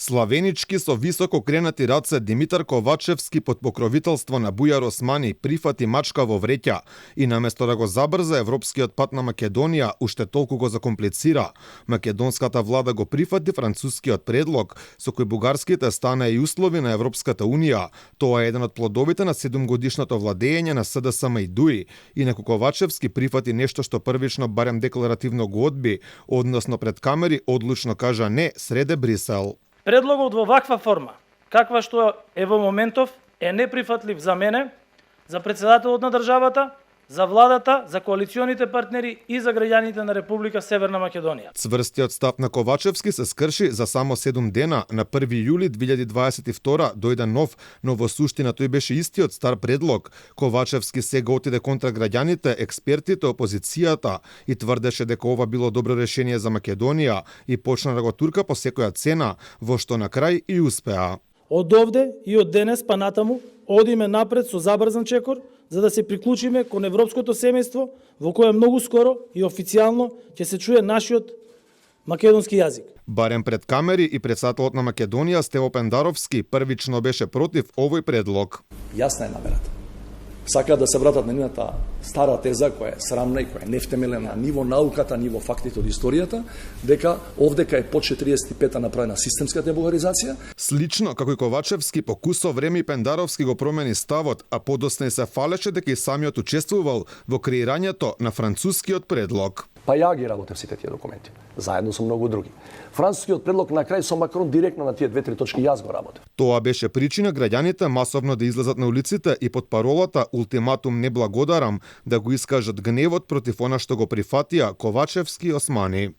Славенички со високо кренати раце Димитар Ковачевски под покровителство на Бујар Османи прифати мачка во вреќа и наместо да го забрза европскиот пат на Македонија, уште толку го закомплицира. Македонската влада го прифати францускиот предлог со кој бугарските стана и услови на Европската унија. Тоа е еден од плодовите на 7-годишното владење на СДСМ и ДУИ. Инаку Ковачевски прифати нешто што првично барем декларативно го одби, односно пред камери одлучно кажа не среде Брисел. Предлогот во ваква форма, каква што е во моментов, е неприфатлив за мене, за председателот на државата, за владата, за коалиционите партнери и за граѓаните на Република Северна Македонија. Цврстиот став на Ковачевски се скрши за само 7 дена. На 1 јули 2022 дојде нов, но во суштина тој беше истиот стар предлог. Ковачевски сега отиде контра граѓаните, експертите, опозицијата и тврдеше дека ова било добро решение за Македонија и почна да го турка по секоја цена, во што на крај и успеа. Од овде и од денес па натаму одиме напред со забрзан чекор, за да се приклучиме кон европското семејство, во кое многу скоро и официјално ќе се чуе нашиот македонски јазик. Барем пред камери и председателот на Македонија Стево Пендаровски првично беше против овој предлог. Јасна е намерата. Сакаат да се вратат на нивната стара теза која е срамна и која е невтемелена ниво науката, ниво фактите од историјата, дека овдека е под 45-та направена системска дебулгаризација. Слично како и Ковачевски, по кусо време и Пендаровски го промени ставот, а подосна се фалеше дека и самиот учествувал во креирањето на францускиот предлог. Па ја ги работев сите тие документи, заедно со многу други. Францускиот предлог на крај со Макрон директно на тие 2-3 точки јас го работев. Тоа беше причина граѓаните масовно да излезат на улиците и под паролата ултиматум не благодарам да го искажат гневот против она што го прифатија Ковачевски и Османи.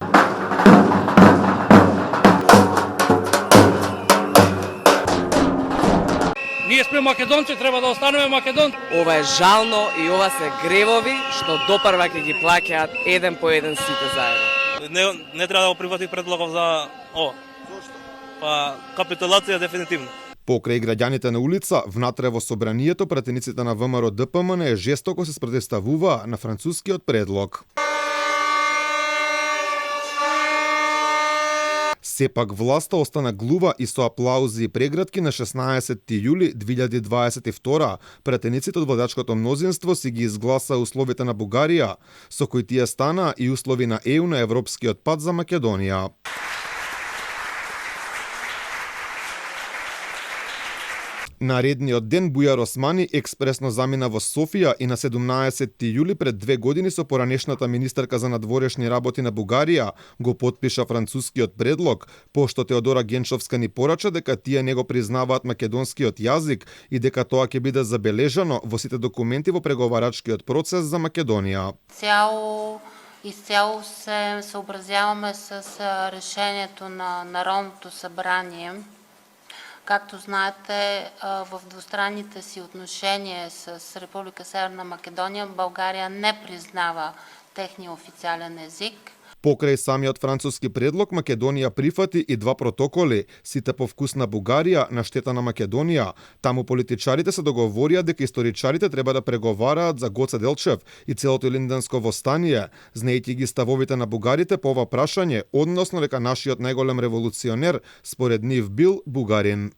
Ние сме македонци, треба да останеме македонци. Ова е жално и ова се гревови што допрва ќе ги плаќаат еден по еден сите заедно. Не треба да го прифати предлогов за ова. Зошто? Па капитулација дефинитивно. Покрај граѓаните на улица, внатре во собранието пратениците на ВМРО ДПМН жестоко се спротивставуваа на францускиот предлог. Сепак власта остана глува и со аплаузи и прегратки на 16 јули 2022 пратениците од владачкото мнозинство си ги изгласа условите на Бугарија, со кои тие стана и услови на ЕУ на европскиот пат за Македонија. Наредниот ден Бујар Османи експресно замина во Софија и на 17 јули пред 2 години со поранешната министерка за надворешни работи на Бугарија го потпиша францускиот предлог, пошто Теодора Генчовска ни порача дека тие не го признаваат македонскиот јазик и дека тоа ќе биде забележано во сите документи во преговарачкиот процес за Македонија. Изцяло се съобразяваме с решението на Народното събрание. Както знаете, в двустранните си отношения с Република Северна Македонија, България не признава техния официален език. Покрај самиот француски предлог, Македонија прифати и 2 протоколи, сите по вкус на Бугарија на штета на Македонија. Таму политичарите се договорија дека историчарите треба да преговараат за Гоце Делчев и целото Илинденско востание, знаејќи ги ставовите на бугарите по ова прашање, односно дека нашиот најголем револуционер според нив бил бугарин.